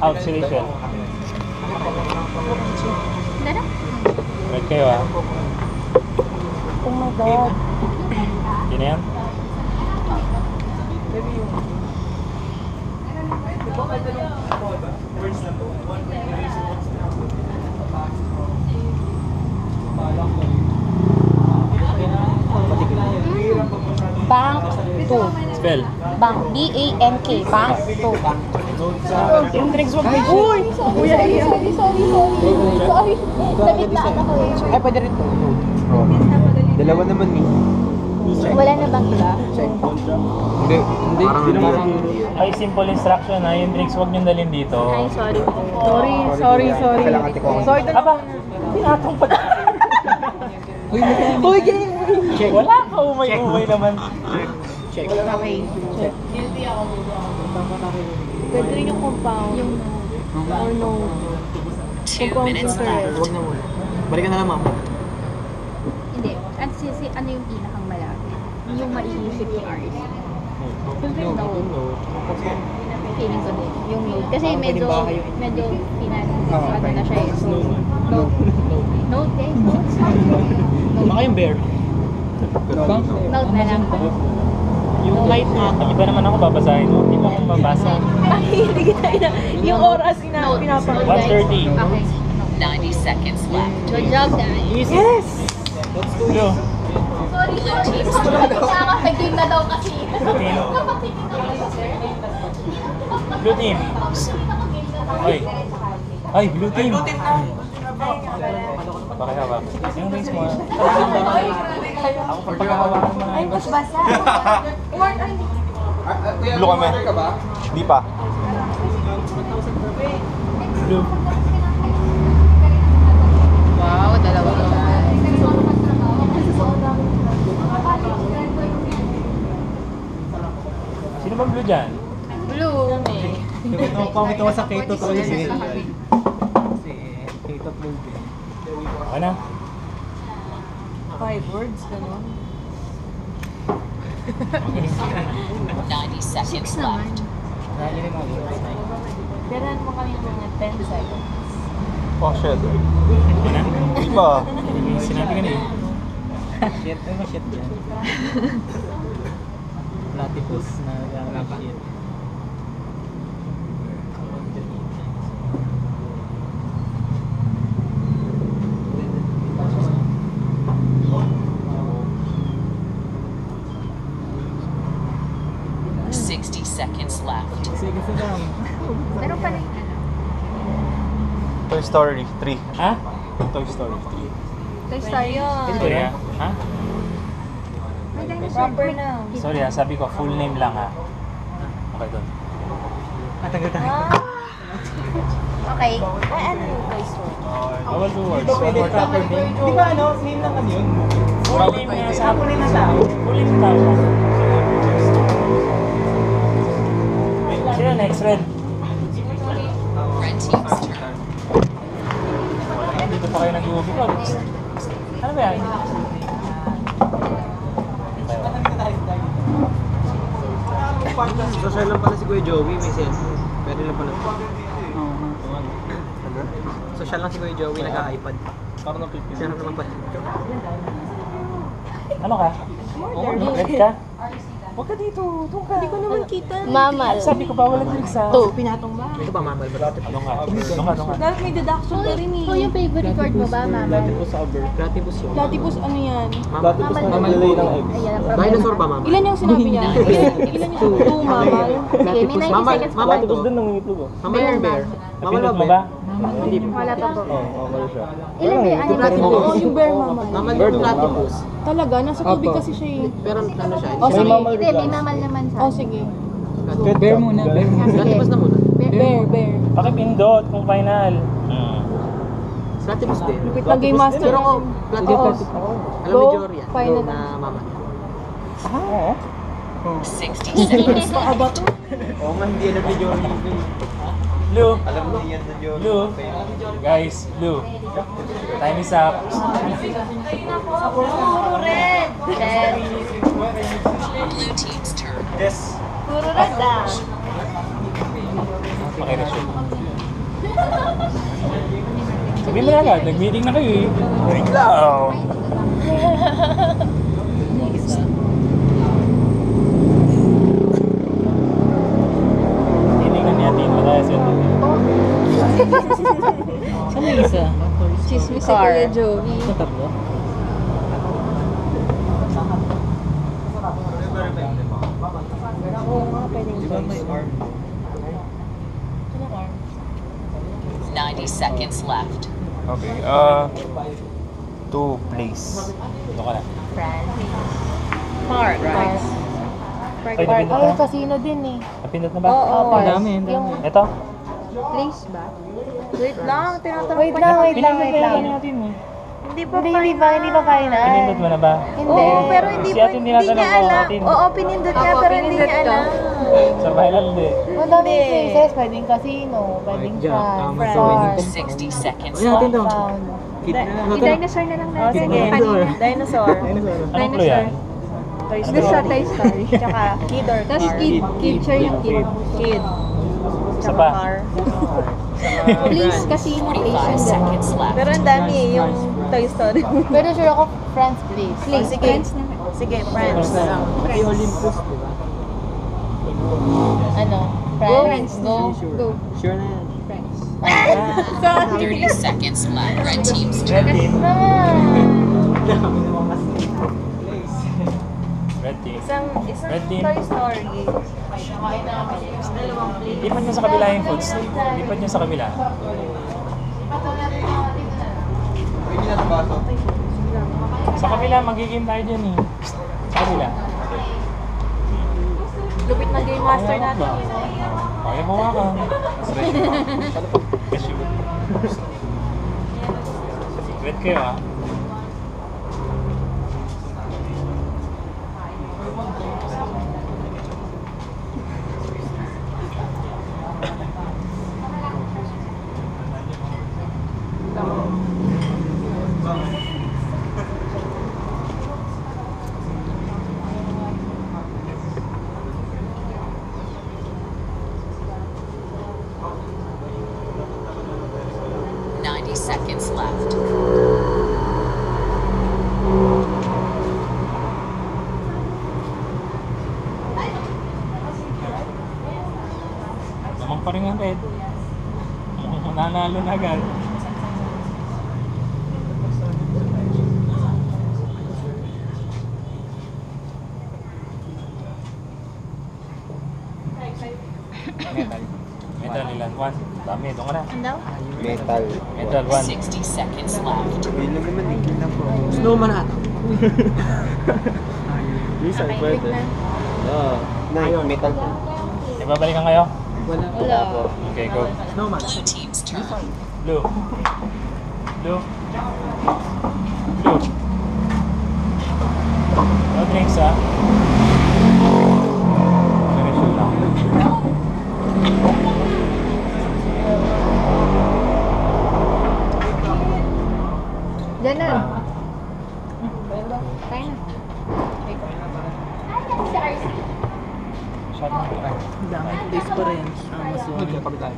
Out, si Rachel. Dada? Red kayo ah. Oh my God. Yun na yan? Bank 2. Spell. Bank. B-A-N-K. Bank 2. Yung drinks wag may Uy! Sorry. Damit na ako eh. Ay, pwede rin to. Dalawa naman eh. Wala na bang iba? Hindi. Ay, simple instruction ha. Yung drinks wag niyong dalhin dito. Ay, sorry po. Sorry. Sorry. Aba, pinatong pa. Uy, game! Check. Wala ka umay-umay naman. Check. Okay. Check. Pwede rin yung compound. Yung or no. 2 minutes left. Huwag na muna. Balikan na lang, ma'am. Hindi. Ano yung pinakang malapit? Yung maiisip yung RC. Siyempre, no. Feeling ko din. Yung note. Kasi medyo ano na siya eh. So, note. Note eh. Baka yung bear. Note na lang. Yung light na, iba naman ako babasahin mo. Hindi mo akong mabasa. Hindi kita ina. Yung oras pinapakita. 1:30. Okay. 90 seconds left. Good job, guys. Yes! Blue. Sorry, nakakapag-game na daw kasi. Blue team. Ay. Ay, blue team. Pakihawak. Yung rings mo. Ako pagpakahawakan mo na. Ay, mas basa. Blue kami. Di pa. Blue. Wow, dalawa na. Sino bang blue dyan? Blue. Pamito ko sa K2 to yun eh. Kasi K2 blue. Okay na. 5 words, gano'n. 90 seconds left. Daran mo kami mga 10 seconds. Oh, shit. Okay na. Di pa. Sinabi ka na eh. Shit, ano shit yan? Platypus na shit. Seconds left. Sige lang. Meron pa rin. Toy Story 3. Ha? Toy Story 3. Toy Story. Sorry ah. Ha? Proper na. Sorry ah, sabi ko full name lang ha. Okay doon. Matagal tayo. Okay. Ay, ano yung Toy Story? Bawal two words. Di ba pwede proper name? Di ba ano? Name lang ano yun? Full name nga sa Full name na tao. Full name na tao. Sino next, Red? Red team's turn. Dito pa kayo nag-uwi ko. Ano ba yan? Social lang pala si Kuya Joey, may sense. Pwede lang pala. Social lang si Kuya Joey, nag-iPad. Parang napipili. Siya naman pala. Ano ka? Red ka? Huwag ka dito. Doon ka. Hindi ko naman kita. Mamal. Sabi ko bawal ang drinks ha. 2. Pinatong ba? Ito ba, mamal ba? Ano nga? Ano nga? Dapat may deduction pa rin eh. yung favorite word mo ba, Mama? Platypus yun. Platypus ano yan? Platypus Mamal. mamalay ng egg. Ayan, Dinosaur ba, mama? Ilan yung sinabi niya? Ilan yung 2 mamal? Okay, may 90 Mamal. seconds pa ba? Platypus din nangingitlog oh. Mamal yung bear. Mamal Napindot ba mo bear? ba? Hindi po. Wala pa po. mamal siya. Ilan ba yung ano? Oo, yung bear mamal. Mamal yung platypus. Talaga, nasa tubig kasi siya eh. Pero ano siya? Oh, sige. Hindi, may mamal naman sa. Oh, sige. Bear muna. Platypus na muna. Bear. Pakipindot kung final. Platypus din. Lupit na game master. Pero ako, platypus. Alam ni Go, Jory yan. final. Na mama. 60 seconds Baka ba to? Oo nga, hindi alam ni Jory. Blue. Alam mo yan na yun. Blue. Guys, blue. Time is up. Red. Blue team's turn. Yes. Puro red ah. Pakireshoot. Sabihin mo na agad, nag-meeting na kayo eh. Wait lang! Meeting na niya, din mo tayo sa Saan yung isa? Chismis si Kuya Joey. Ito tatlo? Oo nga, pwedeng Di ba may arm? 90 seconds left. Okay, to place. Ito ka na. Park. Park. Ay, napindot Ay, na. casino din eh. Napindot na ba? Oo. Ang dami, ang dami. Yung, Ito? Place ba? wait lang, tinatanong Wait pa lang, niya. wait lang, Pinindot wait na lang. yun natin eh. Hindi pa final. Pinindot mo na ba? Oo, pero hindi Si pa, atin hindi tinatanong niya ko, alam. atin. Oo, pinindot niya, Ako, pero hindi pinindot niya ko. alam. Sa final hindi. Madaming Hindi. places, pwedeng casino, pwedeng Dyan, France, tama sa Park, 60 seconds Ano natin left. to? Compound. Kid na ano to? I-dinosaur na lang Oh, natin. sige. Dinosaur. Dinosaur. Anong clue yan? Toy Doon sa Story. Toy Story. Tsaka Kid or Tapos Car. kid, share yung kid. Kid. Isa Tsaka pa. Car. Please, casino, 45 place. seconds left. Pero ang dami eh, yung Toy Story. Pero sure ako, France, please. Place, Sige. friends na. Sige, France na lang. Pati Olympus, di ba? Ano? Go, France, go. Go, Sure na yan. friends. 30 seconds left. Red team's turn. Red team. Isang Red team. Toy Story. Lipat nyo sa kabila yung foods. Lipat nyo sa kabila. Sa kabila, magiging tayo dyan eh. Sa kabila. Lupit na game master natin. Kaya mo nga ka. Secret kayo ah. Seconds left. Lamang pa rin ang red. Nanalo na agad. Metal. Metal ilan? 1. Dami. Doon ka na. Ano daw? Metal. Metal 1. 60 seconds left. Yun lang naman eh. Yun lang po. Snowman ata. Lisa, Okay, pwede. na. Oo. Metal po. Ibabalikan kayo? Wala. Wala. Okay, go. Snowman. Blue team's turn. Blue. Blue. Blue. No drinks ah. Diretso lang. Diyan na. Tayo na. Shot mo. Ang dami place pa rin. Amazon.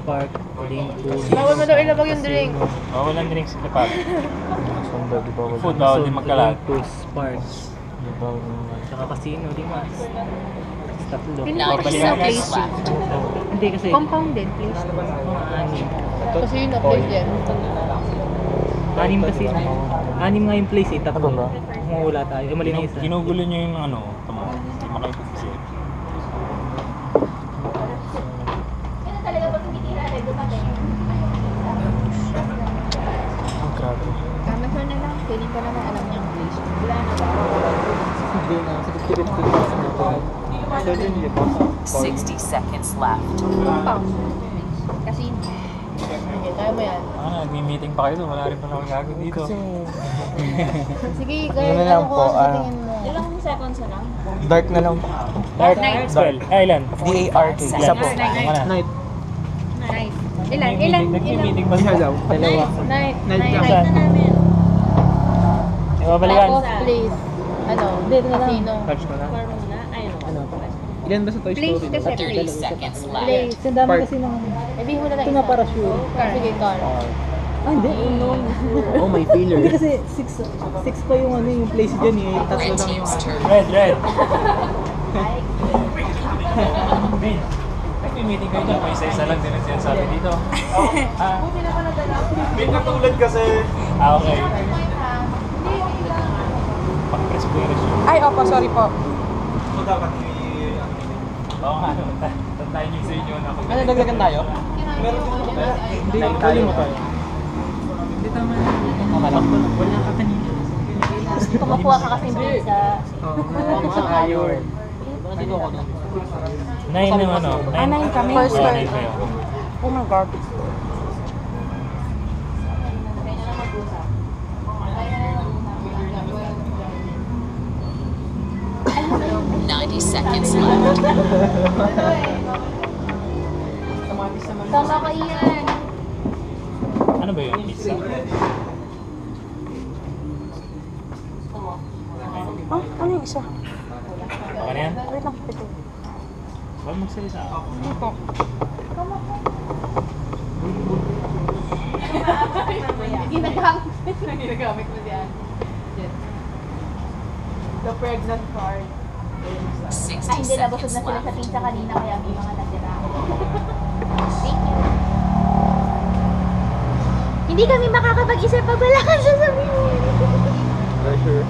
Park. Olympus. Bawal mo daw ilabag yung drink. Bawal ang drinks sa tapat. Sunda, di ba? Food bawal din magkalat. Olympus. Park. Di ba? Tsaka casino, Limas. Tatlo. 90 Babalikan seconds guys. left. Hindi kasi. Compounded, please. Mga anim. Casino, please yan. Anim kasi. Anim nga yung place eh. Tatlo. Ano ba? Mawala tayo. Eh, mali na isa. Ginugulo nyo yung ano. Tama. Hindi makipag-isip. Ang grabe. Amazon na lang. Feeling ko naman alam niya ang place. Wala na ba? Hindi na. Sa 50-50. So, yun yun. 60 seconds left. Compound. Casino. Sige, kaya mo yan. Nagmi-meeting pa kayo. Wala rin pa naman gagawin dito. Sige, Ano kaya na lang ano ko po, sa tingin mo. Ilang seconds na lang? Dark na lang po. Dark. Spell. Ilan? D-A-R-K. Isa po. Night. Night. Ilan? Nagmi-meeting ba sila? Dalawa. Night. Night Night. lang. Saan? namin. Ibabalikan. Tapos, please. Ano? Casino. Touch ko na. muna. Ayun. Ano? Ilan ba sa Toy Place Story? kasi. 30 seconds left. Place. Ang dami Park. kasi ng... Sabi mo na lang Ito na parachute. Sige, car. Ah, hindi. No. Oh, may filler. Hindi kasi six pa yung ano yung place dyan eh. Tatlo Red lang yung team's turn. Red, red. Bin, may meeting kayo dyan. May isa-isa lang din ang sinasabi dito. Ah, May katulad kasi. okay. Pag-press po yung resume. Ay, opo, sorry po. Ito dapat Oo nga, tantayin niyo sa inyo na kung Ano, dagdagan tayo? meron din ako. Hindi, tayo mo tayo. Hindi tama na. Wala ka kanina. Kumukuha ka kasi sa... Sa iron. Dito ako doon. 9 yung ano? 9 kami. First turn. Kayo. Oh my God. Ooh. 90 seconds left. Tama ka yan. Ano ba yun? Pizza? Ah, ano yung isa? Okay na yan? Wait lang, ito. Huwag magsalita. Ito. Ginagamit mo yan. The pregnant card. 60 Ay, hindi. Nabusog seconds na sila sa left. pizza kanina kaya may mga natira. Thank you. Hindi kami makakapag-isip pag wala kang sasabihin. Pressure.